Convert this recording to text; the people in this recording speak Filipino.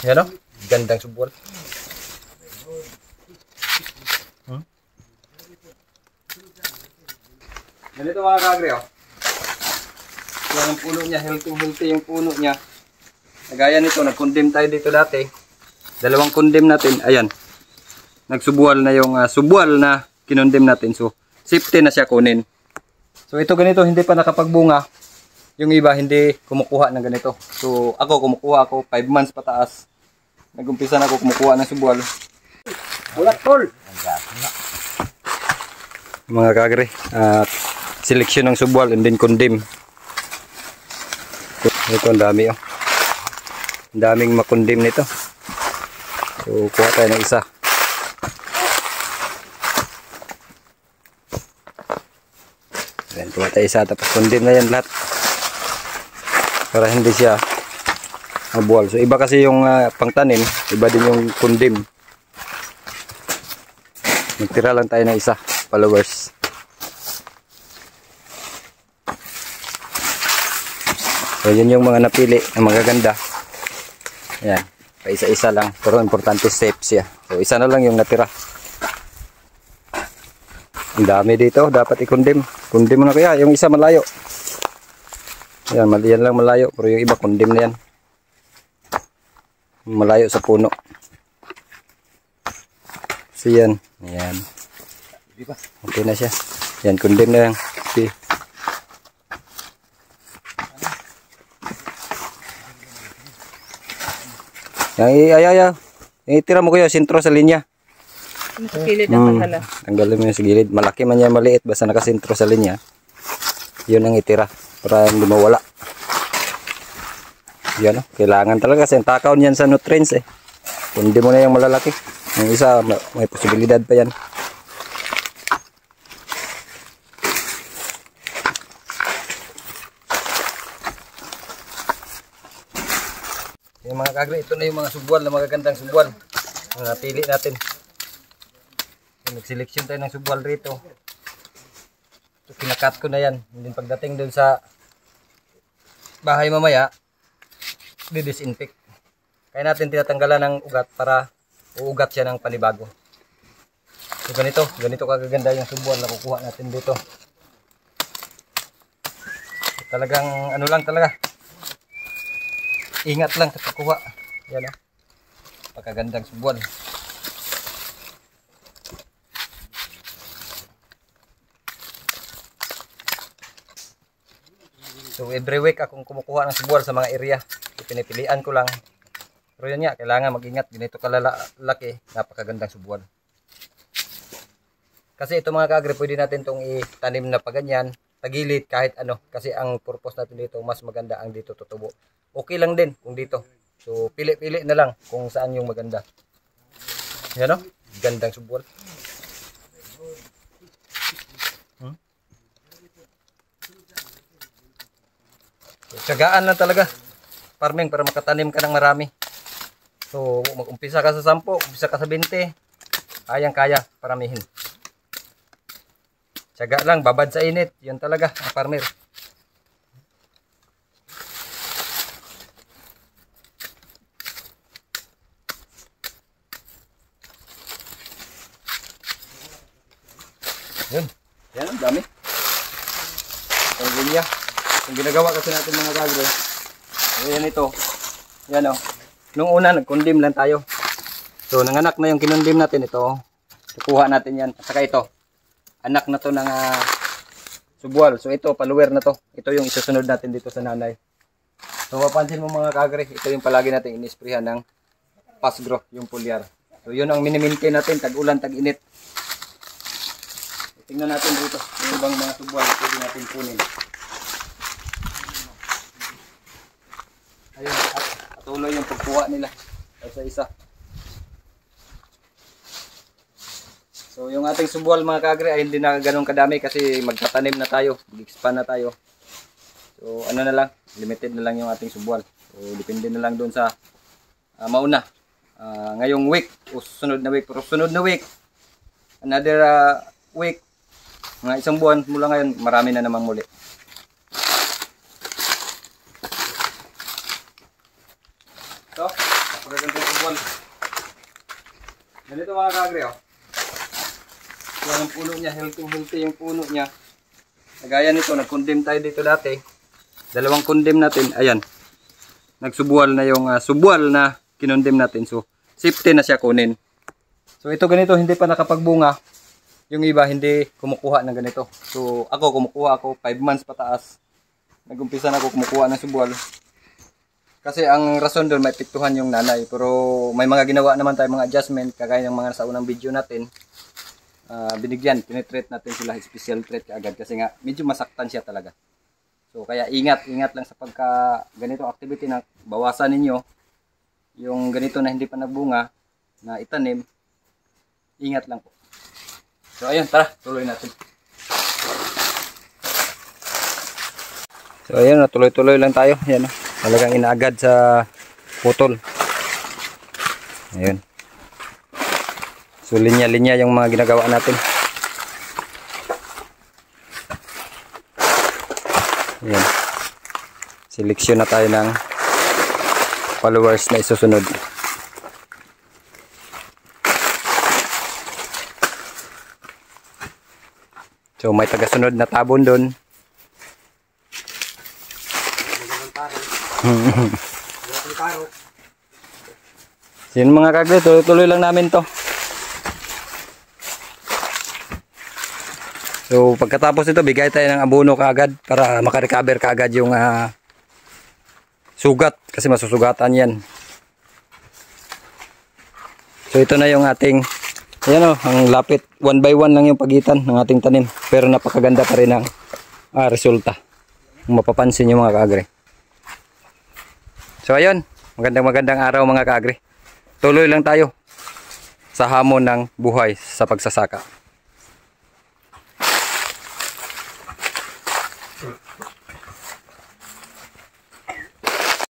Yan o, gandang subwal. Ganito mga kagre o. Yan ang puno niya, healthy yung puno niya. Gaya nito, nag-condemn tayo dito dati. Dalawang condemn natin, ayan. Nagsubwal na yung subwal na kinondem natin. So, safety na siya kunin. So, ito ganito, hindi pa nakapagbunga. Yung iba, hindi kumukuha ng ganito. So, ako kumukuha ako, 5 months pataas. Nag-umpisa na ako kumukuha ng subwal. Ulat tol! Mga kagre, seleksyon ng subwal and then condemn. Ito ang dami oh. Ang daming makondem nito. So, kuha tayo ng isa. Ayan, kuha tayo isa. Tapos condemn na yan lahat. Para hindi siya mabuwal. So, iba kasi yung pangtanim. Iba din yung condemn. Nagtira lang tayo ng isa. Followers. So, yun yung mga napili na magaganda. Ayan. Paisa-isa lang. Pero importante safe siya. So, isa na lang yung natira. Ang dami dito. Dapat i-condemn. Condemn mo na kaya. Yung isa malayo. Ayan. Yan lang malayo. Pero yung iba condemn na yan. Malayo sa puno. So, yan. Ayan. Okay na siya. Yan. Condemn na yan. Okay. Yang itira mo kayo sentro sa linya. Sa gilid ang paghala. Tanggalin mo yung sa gilid. Malaki man yan, maliit. Basta nakasentro sa linya. Yun ang itira. Para hindi mawala. Yan o. Kailangan talaga. Kasi takaw niyan sa nutrients eh. Kung hindi mo na yung malalaki. Yung isa, may posibilidad pa yan. Yung mga kagre, ito na yung mga subwal na magagandang subwal. Ang napili natin. So, nag-selection tayo ng subwal rito. So, kinakat ko na yan. Hindi pagdating dun sa bahay mamaya, di-disinfect. Kaya natin tinatanggalan ng ugat para uugat siya ng panibago. So, ganito kagaganda yung subwal na kukuha natin dito. So, talagang ano lang talaga. Ingat lang sa pagkuha. Yan o. Pagkagandang subwal. So every week akong kumukuha ng subwal sa mga area. Pinipilian ko lang. Pero yan nga, kailangan mag-ingat. Ganito kalalaki. Napakagandang subwal. Kasi ito mga kagre, pwede natin itong itanim na paganyan. Tagilid kahit ano. Kasi ang purpose natin dito, mas maganda ang dito tutubo. Okay lang din kung dito. So, pili-pili na lang kung saan yung maganda. Yan o. Gandang subwal. So, tiyagaan lang talaga. Farming para makatanim ka ng marami. So, mag-umpisa ka sa 10, umpisa ka sa 20. Kayang-kaya, paramihin. Tiyaga lang, babad sa init. Yan talaga ang farmer. Yun. Yan, ang dami. Ang linya. Yung ginagawa kasi natin mga kagre. Ayan ito. Yan o. Nung una, nag-condemn lang tayo. So, nanganak na yung kinondemn natin ito. Kukuha natin yan. At saka ito. Anak na to ng subwal. So, ito, follower na to. Ito yung isusunod natin dito sa nanay. So, mapansin mo mga kagre. Ito yung palagi natin inisprehan ng fast growth, yung foliar. So, yun ang minimaintain natin. Tag-ulan, tag-init. Tingnan natin dito, yung ibang mga subwal pwede natin kunin. Ayun, at patuloy yung pagkuha nila isa-isa. So yung ating subwal mga kagre ay hindi na ganun kadami kasi magtatanim na tayo, mag-expand na tayo. So ano na lang, limited na lang yung ating subwal. So depende na lang doon sa mauna. Ngayong week, o sunod na week, pero sunod na week, another week, mga isang buwan mula ngayon, marami na namang muli. So, napakaganda ganda ng buwan. Ganito mga kaagre, oh. Yan ang puno niya, healthy yung puno niya. Nagaya nito, nag-condemn tayo dito dati. Dalawang condemn natin, ayan. Nagsubual na yung subual na kinondem natin. So, safety na siya kunin. So, ito ganito, hindi pa nakapagbunga. Yung iba, hindi kumukuha ng ganito. So, ako kumukuha ako, 5 months pataas. Nag-umpisa na ako kumukuha ng subual. Kasi ang rason doon, may piktuhan yung nanay. Pero may mga ginawa naman tayo, mga adjustment, kagaya ng mga sa unang video natin. Binigyan, tinitreat natin sila, special treat agad. Kasi nga, medyo masaktan siya talaga. So, kaya ingat lang sa pagka ganito activity na bawasan ninyo. Yung ganito na hindi pa nagbunga, na itanim, ingat lang po. So, ayun, tara, tuloy natin. So, ayun, tuloy-tuloy lang tayo. Ayan, talagang inaagad sa putol. Ayun. So, linya-linya yung mga ginagawa natin. Ayan. Seleksyon na tayo ng followers na isusunod. So, may tagasunod na tabon doon. Sino mga kagre, tuloy lang namin to. So pagkatapos nito, bigay tayo ng abono kaagad para makarecover kaagad yung sugat kasi masusugatan yan. So ito na yung ating, ayan o, ang lapit, 1 by 1 lang yung pagitan ng ating tanim, pero napakaganda pa rin ang resulta, kung mapapansin nyo mga kaagre. So ayun, magandang araw mga kaagre. Tuloy lang tayo sa hamon ng buhay sa pagsasaka.